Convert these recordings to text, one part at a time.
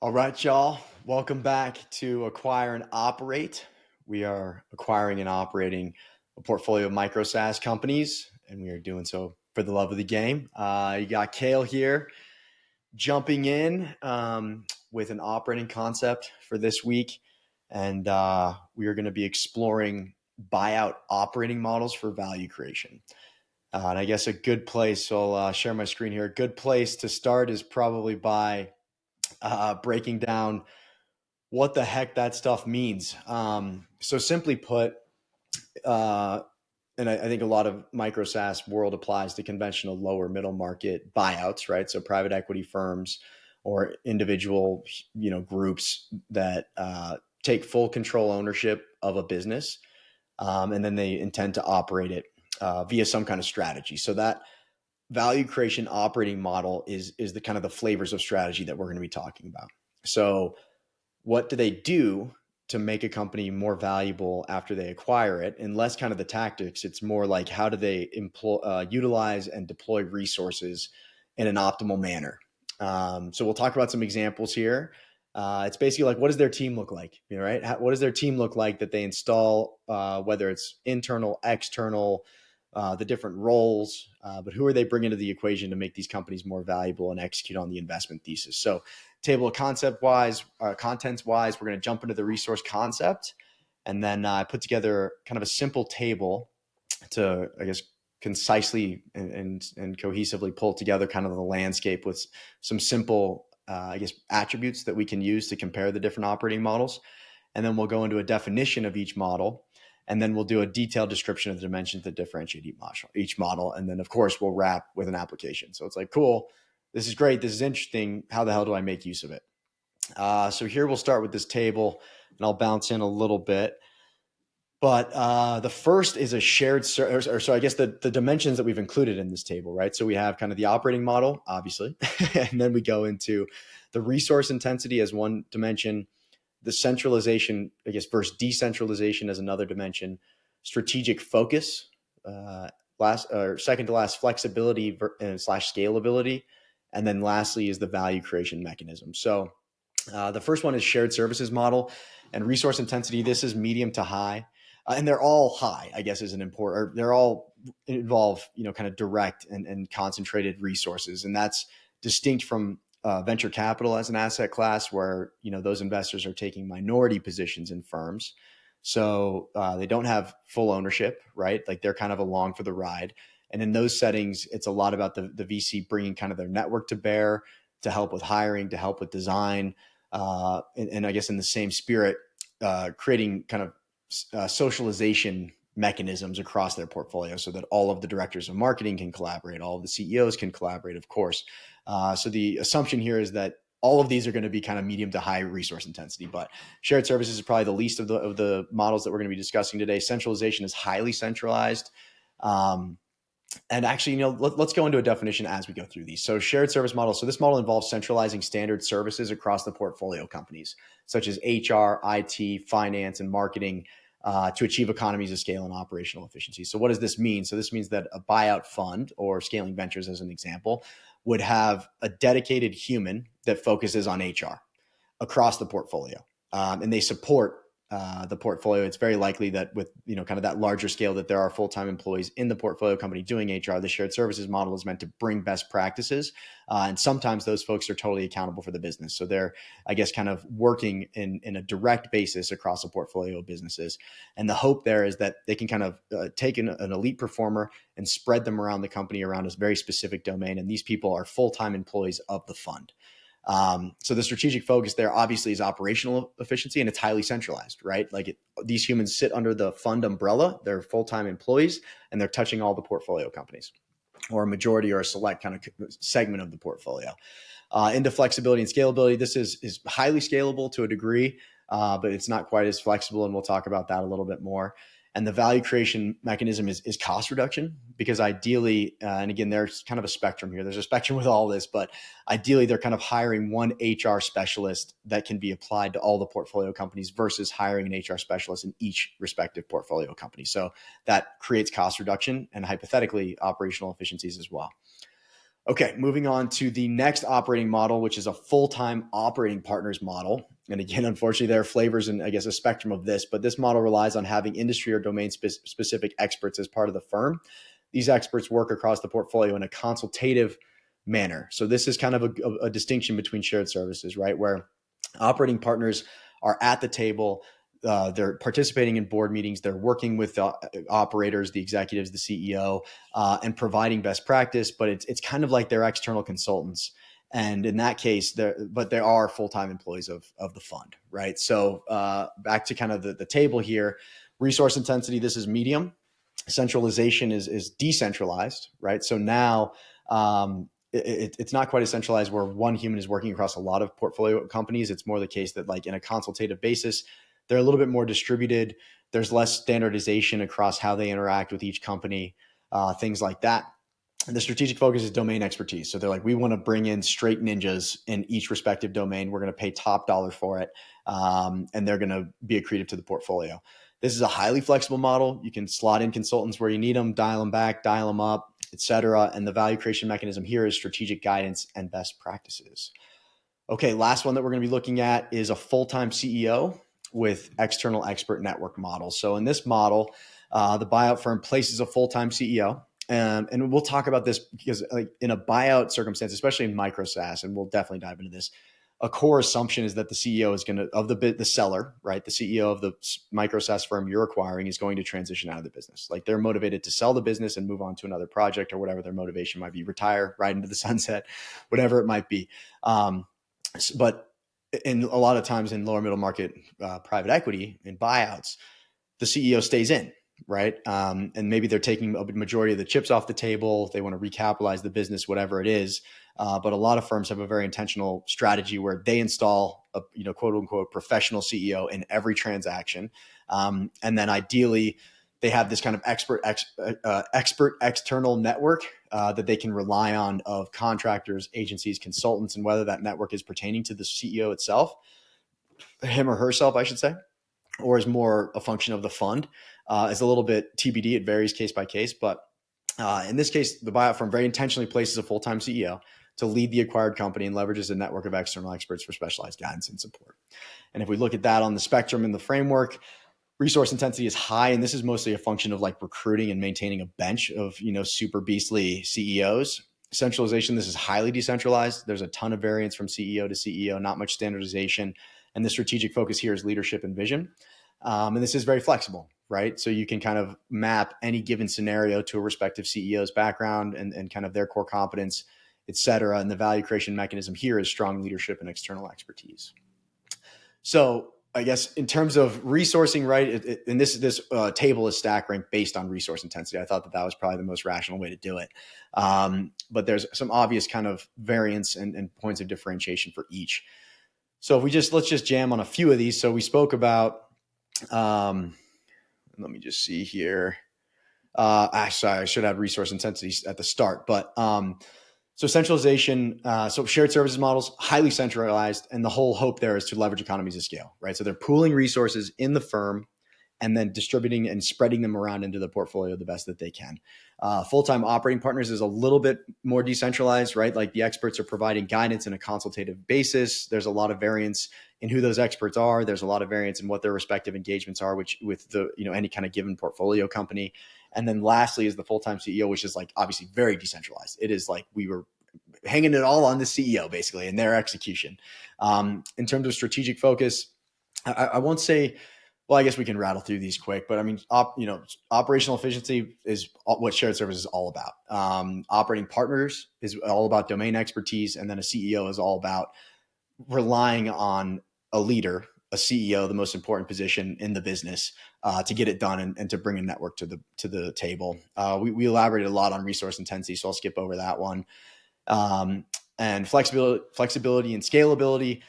All right, y'all. Welcome back to Acquire and Operate. We are acquiring and operating a portfolio of micro SaaS companies, and we are doing so for the love of the game. You got Kale here jumping in with an operating concept for this week, and we are going to be exploring buyout operating models for value creation. And I guess a good place, so I'll share my screen here. A good place to start is probably by breaking down what the heck that stuff means. So simply put, uh, and I think a lot of micro SaaS world applies to conventional lower middle market buyouts, right? So private equity firms or individual, groups that take full control ownership of a business, and then they intend to operate it via some kind of strategy. So that value creation operating model is the kind of the flavors of strategy that we're going to be talking about. So what do they do to make a company more valuable after they acquire it, and less kind of the tactics. It's more like how do they utilize and deploy resources in an optimal manner. So we'll talk about some examples here. It's basically like, what does their team look like? Right? What does their team look like that they install, whether it's internal, external, the different roles, but who are they bringing to the equation to make these companies more valuable and execute on the investment thesis? So table of contents wise, we're going to jump into the resource concept, and then I put together kind of a simple table to, I guess, concisely and cohesively pull together kind of the landscape with some simple, attributes that we can use to compare the different operating models. And then we'll go into a definition of each model, and then we'll do a detailed description of the dimensions that differentiate each model. And then, of course, we'll wrap with an application. So it's like, cool, this is great, this is interesting. How the hell do I make use of it? So here we'll start with this table, and I'll bounce in a little bit. But the first is a shared, so I guess the dimensions that we've included in this table, right? So we have kind of the operating model, obviously, and then we go into the resource intensity as one dimension, the centralization, I guess, versus decentralization as another dimension, strategic focus, second to last, flexibility slash scalability, and then lastly is the value creation mechanism. So the first one is shared services model and resource intensity. This is medium to high, and they're all high, I guess, is an important. Or they're all involve kind of direct and concentrated resources, and that's distinct from venture capital as an asset class, where those investors are taking minority positions in firms, so they don't have full ownership, right? Like they're kind of along for the ride. And in those settings, it's a lot about the VC bringing kind of their network to bear to help with hiring, to help with design, and I guess in the same spirit, creating kind of socialization mechanisms across their portfolio so that all of the directors of marketing can collaborate, all of the CEOs can collaborate, of course. So the assumption here is that all of these are going to be kind of medium to high resource intensity, but shared services is probably the least of the models that we're going to be discussing today. Centralization is highly centralized. And actually, let's go into a definition as we go through these. So shared service model. So this model involves centralizing standard services across the portfolio companies, such as HR, IT, finance, and marketing, to achieve economies of scale and operational efficiency. So what does this mean? So this means that a buyout fund, or scaling ventures as an example, would have a dedicated human that focuses on HR across the portfolio, and they support the portfolio. It's very likely that with kind of that larger scale, that there are full-time employees in the portfolio company doing HR. The shared services model is meant to bring best practices, and sometimes those folks are totally accountable for the business. So they're, I guess, kind of working in a direct basis across a portfolio of businesses. And the hope there is that they can kind of take an elite performer and spread them around the company around a very specific domain. And these people are full-time employees of the fund. So the strategic focus there obviously is operational efficiency, and it's highly centralized, right? Like these humans sit under the fund umbrella, they're full-time employees, and they're touching all the portfolio companies, or a majority or a select kind of segment of the portfolio. Into flexibility and scalability, this is highly scalable to a degree, but it's not quite as flexible, and we'll talk about that a little bit more. And the value creation mechanism is cost reduction, because ideally, and again, there's kind of a spectrum here. There's a spectrum with all this, but ideally they're kind of hiring one HR specialist that can be applied to all the portfolio companies versus hiring an HR specialist in each respective portfolio company. So that creates cost reduction and hypothetically operational efficiencies as well. Okay, moving on to the next operating model, which is a full-time operating partners model. And again, unfortunately, there are flavors and I guess a spectrum of this, but this model relies on having industry or domain specific experts as part of the firm. These experts work across the portfolio in a consultative manner. So this is kind of a distinction between shared services, right? Where operating partners are at the table. They're participating in board meetings. They're working with operators, the executives, the CEO, and providing best practice. But it's kind of like they're external consultants. And in that case, they are full-time employees of the fund, right? So back to kind of the table here, resource intensity, this is medium. Centralization is decentralized, right? So now it's not quite as centralized where one human is working across a lot of portfolio companies. It's more the case that like in a consultative basis, they're a little bit more distributed. There's less standardization across how they interact with each company, things like that. And the strategic focus is domain expertise. So they're like, we want to bring in straight ninjas in each respective domain. We're going to pay top dollar for it. And they're going to be accretive to the portfolio. This is a highly flexible model. You can slot in consultants where you need them, dial them back, dial them up, et cetera. And the value creation mechanism here is strategic guidance and best practices. Okay, last one that we're going to be looking at is a full-time CEO with external expert network model. So in this model, the buyout firm places a full-time CEO. And we'll talk about this because like in a buyout circumstance, especially in micro SaaS, and we'll definitely dive into this, a core assumption is that the CEO is going to, of the seller, right? The CEO of the micro SaaS firm you're acquiring is going to transition out of the business. Like they're motivated to sell the business and move on to another project or whatever their motivation might be, retire, ride into the sunset, whatever it might be. But in a lot of times in lower middle market private equity in buyouts, the CEO stays in, right? And maybe they're taking a majority of the chips off the table. They want to recapitalize the business, whatever it is. But a lot of firms have a very intentional strategy where they install a quote unquote professional CEO in every transaction, and then ideally they have this kind of expert external network that they can rely on of contractors, agencies, consultants, and whether that network is pertaining to the CEO itself, him or herself, I should say, or is more a function of the fund, is a little bit TBD. It varies case by case, but in this case, the buyout firm very intentionally places a full-time CEO to lead the acquired company and leverages a network of external experts for specialized guidance and support. And if we look at that on the spectrum in the framework, resource intensity is high, and this is mostly a function of like recruiting and maintaining a bench of super beastly CEOs. Centralization, this is highly decentralized. There's a ton of variance from CEO to CEO, not much standardization. And the strategic focus here is leadership and vision. And this is very flexible, right? So you can kind of map any given scenario to a respective CEO's background and kind of their core competence, et cetera. And the value creation mechanism here is strong leadership and external expertise. So I guess in terms of resourcing, right, and this table is stack ranked based on resource intensity. I thought that was probably the most rational way to do it. But there's some obvious kind of variance and points of differentiation for each. So if let's just jam on a few of these. So we spoke about, let me just see here. Actually, I should have resource intensity at the start, but so centralization, so shared services models, highly centralized, and the whole hope there is to leverage economies of scale, right? So they're pooling resources in the firm and then distributing and spreading them around into the portfolio the best that they can. Full-time operating partners is a little bit more decentralized, right? Like the experts are providing guidance on a consultative basis. There's a lot of variance in who those experts are. There's a lot of variance in what their respective engagements are, which with the any kind of given portfolio company. And then lastly is the full-time CEO, which is like obviously very decentralized. It is like we were hanging it all on the CEO basically and their execution. In terms of strategic focus, I won't say, well, I guess we can rattle through these quick, but I mean, operational efficiency is what shared service is all about. Operating partners is all about domain expertise. And then a CEO is all about relying on a leader, a CEO, the most important position in the business, to get it done and to bring a network to the table. We elaborated a lot on resource intensity, so I'll skip over that one. And flexibility and scalability.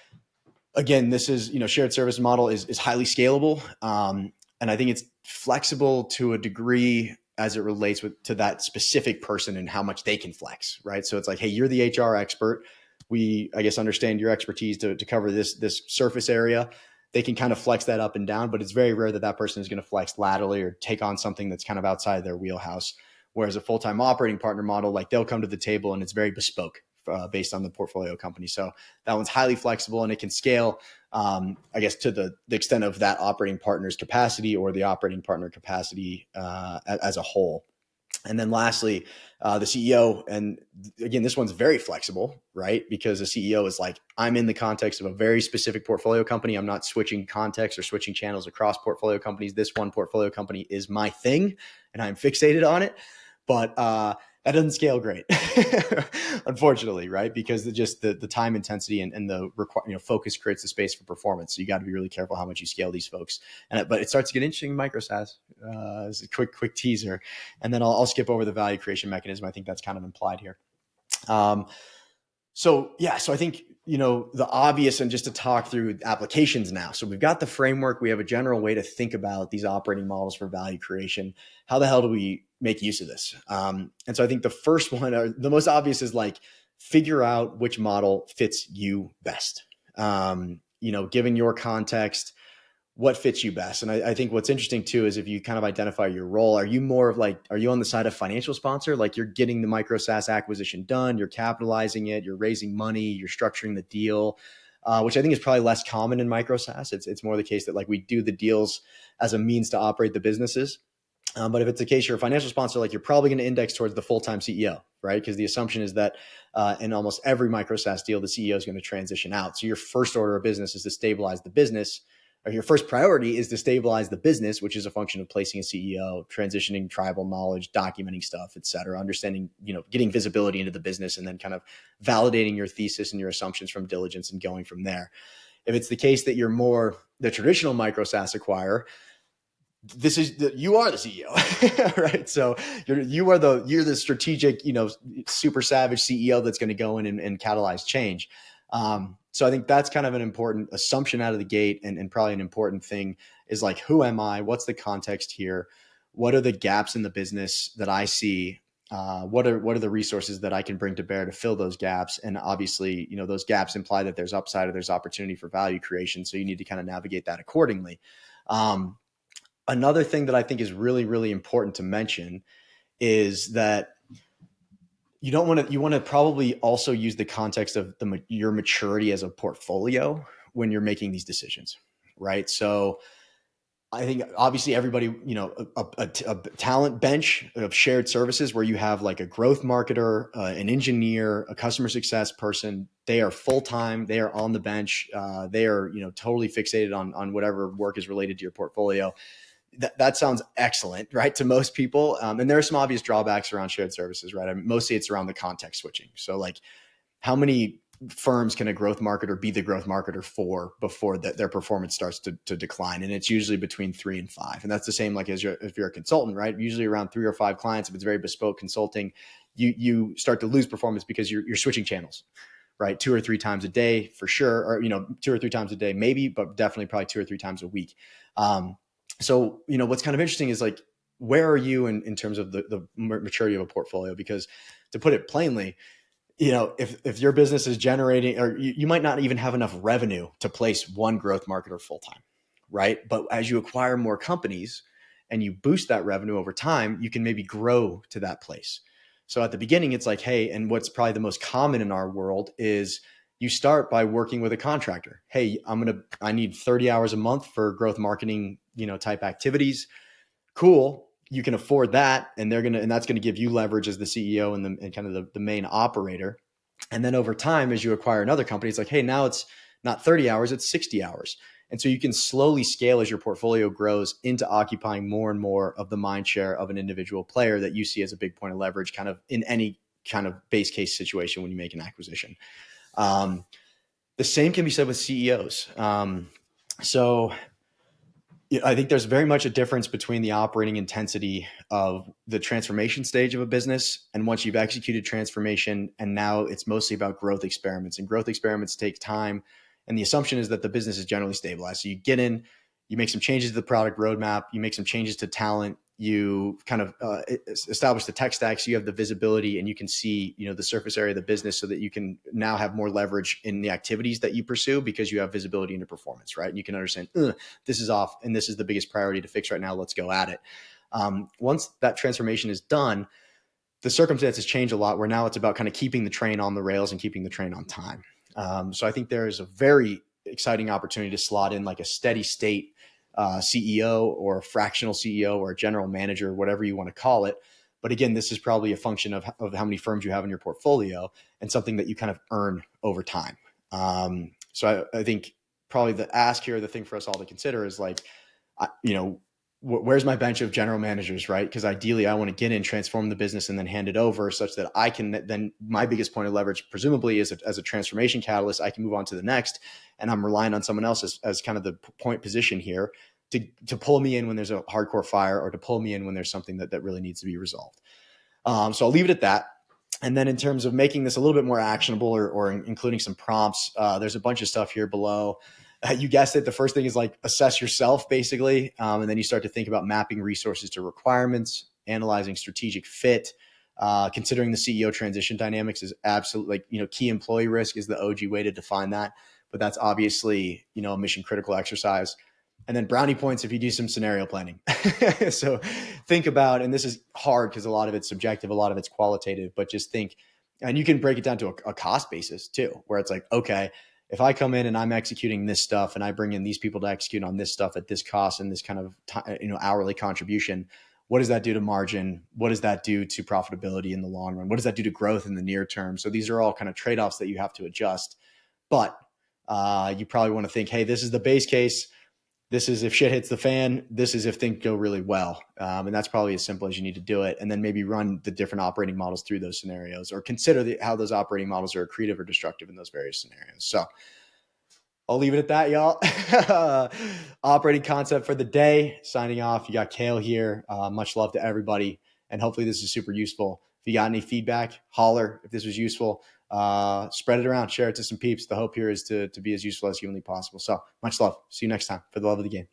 Again, this is, shared service model is highly scalable. And I think it's flexible to a degree as it relates to that specific person and how much they can flex, right? So it's like, hey, you're the HR expert. We, I guess, understand your expertise to cover this surface area. They can kind of flex that up and down, but it's very rare that person is going to flex laterally or take on something that's kind of outside their wheelhouse. Whereas a full-time operating partner model, like they'll come to the table and it's very bespoke based on the portfolio company. So that one's highly flexible and it can scale, I guess, to the extent of that operating partner's capacity or the operating partner capacity as a whole. And then lastly, the CEO. And again, this one's very flexible, right? Because the CEO is like, I'm in the context of a very specific portfolio company. I'm not switching context or switching channels across portfolio companies. This one portfolio company is my thing and I'm fixated on it. But that doesn't scale great, unfortunately, right? Because the time intensity and the focus creates the space for performance. So you got to be really careful how much you scale these folks. But it starts to get interesting in Micro SaaS. As a quick teaser, and then I'll skip over the value creation mechanism. I think that's kind of implied here. So I think, the obvious, and just to talk through applications now. So we've got the framework. We have a general way to think about these operating models for value creation. How the hell do we make use of this? And so I think the first one, or the most obvious, is like figure out which model fits you best. Given your context, what fits you best. And I think what's interesting too is if you kind of identify your role, are you more of like, are you on the side of financial sponsor? Like you're getting the Micro SaaS acquisition done, you're capitalizing it, you're raising money, you're structuring the deal, which I think is probably less common in Micro SaaS. It's more the case that like we do the deals as a means to operate the businesses. But if it's the case, you're a financial sponsor, like you're probably going to index towards the full-time CEO, right? Because the assumption is that in almost every Micro SaaS deal, the CEO is going to transition out. So your first order of business is to stabilize the business, or your first priority is to stabilize the business, which is a function of placing a CEO, transitioning tribal knowledge, documenting stuff, et cetera, understanding, getting visibility into the business, and then kind of validating your thesis and your assumptions from diligence and going from there. If it's the case that you're more the traditional Micro SaaS acquirer, you are the CEO, right? So you're the strategic, super savage CEO that's going to go in and catalyze change. So I think that's kind of an important assumption out of the gate, and probably an important thing is like, who am I? What's the context here? What are the gaps in the business that I see? What are the resources that I can bring to bear to fill those gaps? And obviously, those gaps imply that there's upside or there's opportunity for value creation. So you need to kind of navigate that accordingly. Another thing that I think is really, really important to mention is that you want to probably also use the context of your maturity as a portfolio when you're making these decisions, right? So I think obviously everybody, a talent bench of shared services where you have like a growth marketer, an engineer, a customer success person, they are full-time, they are on the bench, they are, totally fixated on whatever work is related to your portfolio. That sounds excellent, right, to most people. And there are some obvious drawbacks around shared services, right? I mean, mostly it's around the context switching. So like, how many firms can a growth marketer be the growth marketer for before their performance starts to decline? And it's usually between 3 and 5. And that's the same like if you're a consultant, right? Usually around 3 or 5 clients, if it's very bespoke consulting, you start to lose performance because you're switching channels, right? 2 or 3 times a day for sure, or 2 or 3 times a day maybe, but definitely probably 2 or 3 times a week. So, what's kind of interesting is like, where are you in terms of the maturity of a portfolio? Because to put it plainly, if your business is generating, or you might not even have enough revenue to place one growth marketer full-time, right? But as you acquire more companies and you boost that revenue over time, you can maybe grow to that place. So at the beginning, it's like, hey, and what's probably the most common in our world is you start by working with a contractor. Hey, I need 30 hours a month for growth marketing, type activities. Cool. You can afford that. And that's going to give you leverage as the CEO and kind of the main operator. And then over time, as you acquire another company, it's like, hey, now it's not 30 hours, it's 60 hours. And so you can slowly scale as your portfolio grows into occupying more and more of the mind share of an individual player that you see as a big point of leverage kind of in any kind of base case situation when you make an acquisition. The same can be said with CEOs. So I think there's very much a difference between the operating intensity of the transformation stage of a business and once you've executed transformation, and now it's mostly about growth experiments, and growth experiments take time. And the assumption is that the business is generally stabilized. So you get in, you make some changes to the product roadmap, you make some changes to talent, you kind of establish the tech stack, so you have the visibility and you can see, the surface area of the business, so that you can now have more leverage in the activities that you pursue because you have visibility into performance, right? And you can understand, this is off and this is the biggest priority to fix right now. Let's go at it. Once that transformation is done, the circumstances change a lot, where now it's about kind of keeping the train on the rails and keeping the train on time. So I think there is a very exciting opportunity to slot in like a steady state CEO or a fractional CEO or a general manager, whatever you want to call it. But again, this is probably a function of how many firms you have in your portfolio and something that you kind of earn over time. So I think probably the ask here, the thing for us all to consider is like, where's my bench of general managers, right? Because ideally I want to get in, transform the business, and then hand it over such that I can then, my biggest point of leverage presumably is as a transformation catalyst, I can move on to the next, and I'm relying on someone else as kind of the point position here to pull me in when there's a hardcore fire, or to pull me in when there's something that really needs to be resolved. So I'll leave it at that. And then in terms of making this a little bit more actionable, or including some prompts, there's a bunch of stuff here below. You guessed it. The first thing is like assess yourself, basically. And then you start to think about mapping resources to requirements, analyzing strategic fit, considering the CEO transition dynamics is absolutely, like, key employee risk is the OG way to define that. But that's obviously, a mission critical exercise. And then brownie points if you do some scenario planning. So think about, and this is hard because a lot of it's subjective, a lot of it's qualitative, but just think, and you can break it down to a cost basis too, where it's like, okay, if I come in and I'm executing this stuff and I bring in these people to execute on this stuff at this cost and this kind of hourly contribution, what does that do to margin? What does that do to profitability in the long run? What does that do to growth in the near term? So these are all kind of trade-offs that you have to adjust. But you probably want to think, hey, this is the base case. This is if shit hits the fan. This is if things go really well. And that's probably as simple as you need to do it. And then maybe run the different operating models through those scenarios, or consider how those operating models are accretive or destructive in those various scenarios. So I'll leave it at that, y'all. Operating concept for the day. Signing off. You got Kale here. Much love to everybody. And hopefully this is super useful. If you got any feedback, holler. If this was useful, spread it around, share it to some peeps. The hope here is to be as useful as humanly possible. So much love. See you next time for the love of the game.